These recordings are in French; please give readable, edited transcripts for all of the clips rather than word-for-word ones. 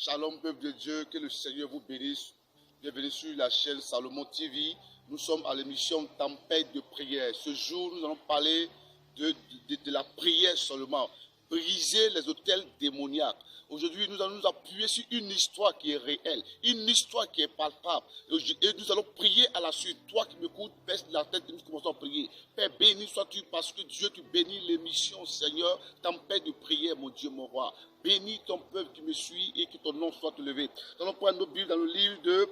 Shalom, peuple de Dieu, que le Seigneur vous bénisse. Bienvenue sur la chaîne Salomon TV. Nous sommes à l'émission Tempête de prière. Ce jour, nous allons parler de la prière seulement. Briser les autels démoniaques. Aujourd'hui, nous allons nous appuyer sur une histoire qui est réelle, une histoire qui est palpable. Et nous allons prier à la suite. Toi qui m'écoutes, baisse la tête et nous commençons à prier. Père, béni sois-tu parce que Dieu, tu bénis l'émission, Seigneur. Tempête de prière, mon Dieu, mon roi. Bénis ton peuple qui me suit et que ton nom soit élevé. Nous allons prendre nos Bibles dans le livre de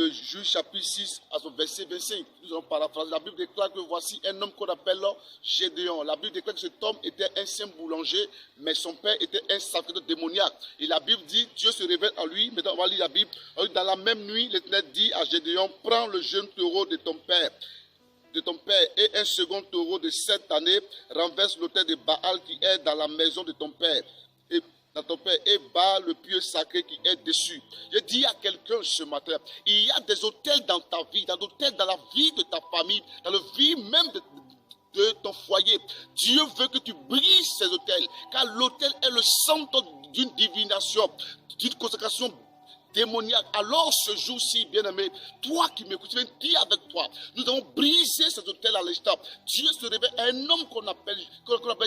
Juge chapitre 6 à son verset 25. Nous allons paraphraser. La Bible déclare que voici un homme qu'on appelle Gédéon. La Bible déclare que cet homme était un simple boulanger, mais son père était un sacerdoce démoniaque. Et la Bible dit, Dieu se révèle à lui. Maintenant, on va lire la Bible. Dans la même nuit, l'Éternel dit à Gédéon, prends le jeune taureau de ton père et un second taureau de 7 années, renverse l'autel de Baal qui est dans la maison de ton père. Et bat le pieu sacré qui est dessus. Je dis à quelqu'un ce matin, il y a des autels dans ta vie, dans la vie de ta famille, dans la vie même de ton foyer. Dieu veut que tu brises ces autels, car l'autel est le centre d'une divination, d'une consécration démoniaque. Alors ce jour-ci, bien-aimé, toi qui m'écoutes, je viens dire avec toi, nous avons brisé cet autel à l'instant. Dieu se révèle à un homme qu'on appelle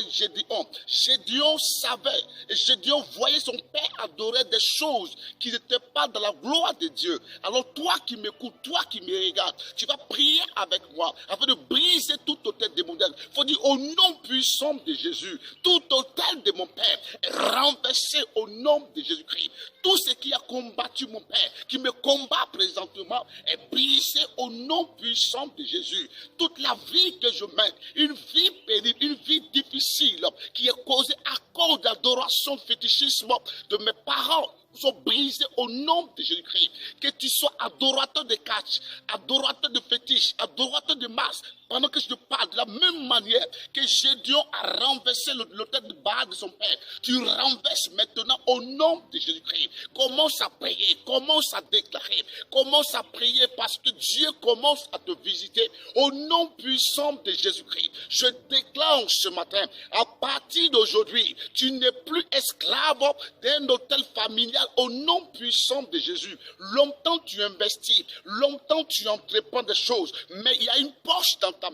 Gédéon. Gédéon savait, et Gédéon voyait son père adorer des choses qui n'étaient pas dans la gloire de Dieu. Alors toi qui m'écoutes, toi qui me regardes, tu vas prier avec moi afin de briser tout autel démoniaque. Il faut dire au nom puissant de Jésus, tout autel de mon père est renversé au nom de Jésus-Christ. Tout ce qui a combattu mon père, qui me combat présentement, est brisé au nom puissant de Jésus. Toute la vie que je mène, une vie pénible, une vie difficile, qui est causée à cause d'adoration, fétichisme de mes parents, sont brisés au nom de Jésus-Christ. Que tu sois adorateur de catch, adorateur de fétiche, adorateur de masse, pendant que je te parle de la même manière que Gédéon a renversé l'autel de Baal de son père, tu renverses maintenant au nom de Jésus-Christ. Commence à prier, commence à déclarer, commence à prier parce que Dieu commence à te visiter au nom puissant de Jésus-Christ. Je déclare ce matin, à partir d'aujourd'hui, tu n'es plus esclave d'un autel familial au nom puissant de Jésus. Longtemps tu investis, longtemps tu entreprends des choses, mais il y a une poche dans ta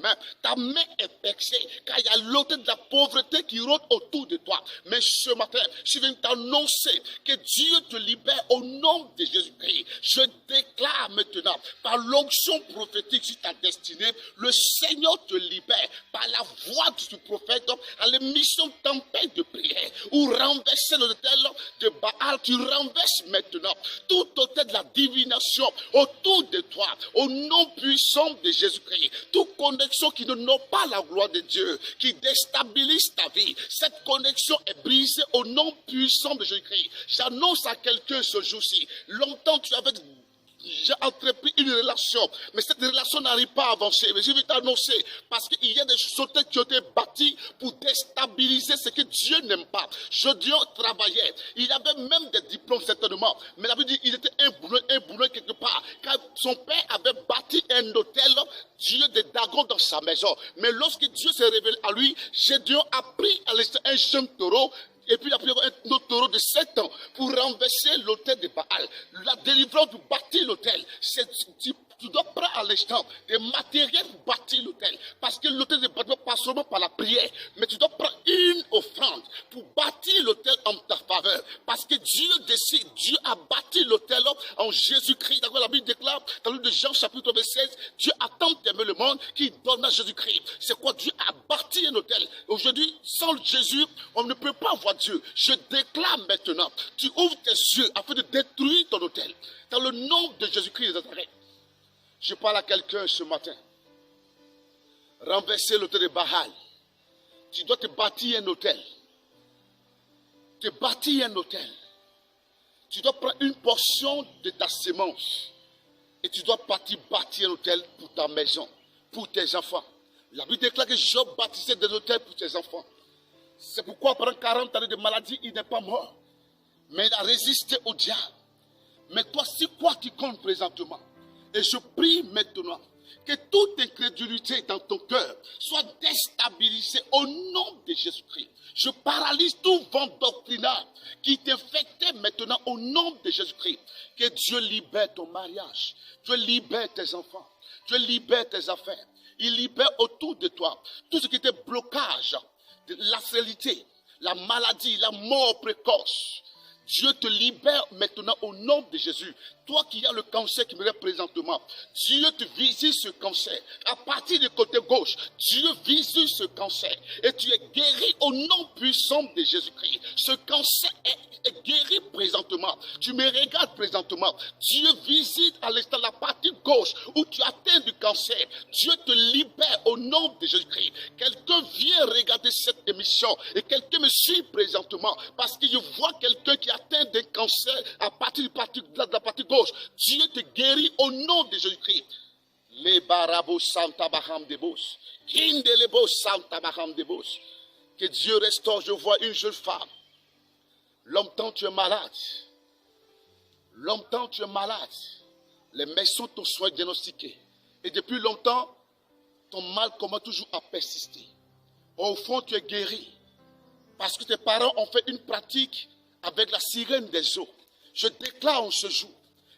main est percée, car il y a l'autel de la pauvreté qui rôde autour de toi. Mais ce matin, je viens t'annoncer que Dieu te libère au nom de Jésus-Christ. Je déclare maintenant, par l'onction prophétique sur ta destinée, le Seigneur te libère par la voix du prophète à l'émission Tempête de prière, ou renverser l'autel de Baal, tu renverses maintenant tout autel de la divination autour de toi, au nom puissant de Jésus-Christ. Toute connexion qui ne n'ont pas la gloire de Dieu, qui déstabilise ta vie, cette connexion est brisée au nom puissant de Jésus-Christ. J'annonce à quelqu'un ce jour-ci, longtemps tu avais entrepris une relation, mais cette relation n'arrive pas à avancer. Mais je vais t'annoncer, parce qu'il y a des choses qui ont été bâties pour déstabiliser ce que Dieu n'aime pas. Gédéon travaillait, il avait même des diplômes certainement, mais il avait dit qu'il était un boulot quelque part, car son père avait bâti un hôtel, Dieu de Dagon dans sa maison. Mais lorsque Dieu s'est révélé à lui, Gédéon a pris à l'instant un jeune taureau, et puis il a pris un autre taureau de 7 ans pour renverser l'autel de Baal. La délivrance pour bâtir l'autel, tu dois prendre à l'instant des matériels pour bâtir l'autel. Parce que l'autel ne bâtit pas seulement par la prière, mais tu dois prendre une offrande pour bâtir l'autel en ta faveur. Parce que Dieu décide, Dieu a bâti l'autel en Jésus-Christ. D'accord, la Bible déclare dans le livre de Jean chapitre 16, Dieu a tant aimé le monde qu'il donne à Jésus-Christ. C'est quoi? Dieu a bâti un autel. Aujourd'hui, sans Jésus, on ne peut pas voir Dieu. Je déclare maintenant, tu ouvres tes yeux afin de détruire ton autel. Dans le nom de Jésus-Christ de Nazareth. Je parle à quelqu'un ce matin. Renverser l'autel de Baal. Tu dois te bâtir un autel. Te bâtir un autel. Tu dois prendre une portion de ta sémence. Et tu dois bâtir un autel pour ta maison, pour tes enfants. La Bible déclare que Job bâtissait des autels pour ses enfants. C'est pourquoi pendant 40 années de maladie, il n'est pas mort. Mais il a résisté au diable. Mais toi, c'est quoi qui compte présentement? Et je prie maintenant Que toute incrédulité dans ton cœur soit déstabilisée au nom de Jésus-Christ. Je paralyse tout vent doctrinal qui t'infectait maintenant au nom de Jésus-Christ. Que Dieu libère ton mariage. Dieu libère tes enfants. Dieu libère tes affaires. Il libère autour de toi tout ce qui était blocage, la stérilité, la maladie, la mort précoce. Dieu te libère maintenant au nom de Jésus. Toi qui as le cancer qui me reste présentement, Dieu te visite ce cancer. À partir du côté gauche, Dieu visite ce cancer. Et tu es guéri au nom puissant de Jésus-Christ. Ce cancer est guéri présentement. Tu me regardes présentement. Dieu visite à l'instant la partie gauche où tu atteins du cancer. Dieu te libère au nom de Jésus-Christ. Quelqu'un vient regarder cette émission et quelqu'un me suit présentement parce que je vois quelqu'un qui atteint d'un cancer à partir de la partie gauche. Dieu te guérit au nom de Jésus-Christ. Les barabos santa baham de bos. Kindelebo santa baham de bos. Que Dieu restaure. Je vois une jeune femme. Longtemps tu es malade. Longtemps tu es malade. Les médecins t'ont soin diagnostiqué. Et depuis longtemps, ton mal commence toujours à persister. Au fond, tu es guéri. Parce que tes parents ont fait une pratique avec la sirène des eaux. Je déclare en ce jour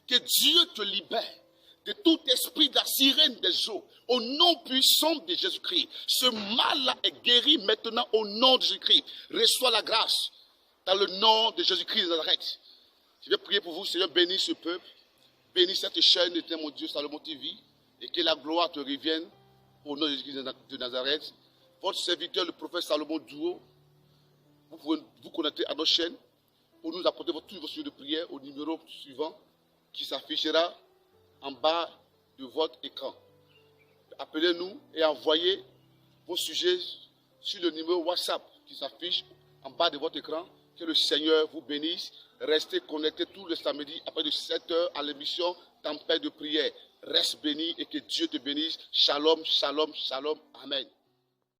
que Dieu te libère de tout esprit de la sirène des eaux. Au nom puissant de Jésus-Christ. Ce mal-là est guéri maintenant au nom de Jésus-Christ. Reçois la grâce dans le nom de Jésus-Christ de Nazareth. Je vais prier pour vous, Seigneur, bénis ce peuple. Bénis cette chaîne de mon Dieu, Salomon TV. Et que la gloire te revienne au nom de Jésus-Christ de Nazareth. Votre serviteur, le prophète Salomon Duo, vous pouvez vous connecter à notre chaîne pour nous apporter tous vos sujets de prière au numéro suivant qui s'affichera en bas de votre écran. Appelez-nous et envoyez vos sujets sur le numéro WhatsApp qui s'affiche en bas de votre écran. Que le Seigneur vous bénisse. Restez connectés tous les samedis après de 7h à l'émission Tempête de prière. Reste béni et que Dieu te bénisse. Shalom, shalom, shalom. Amen.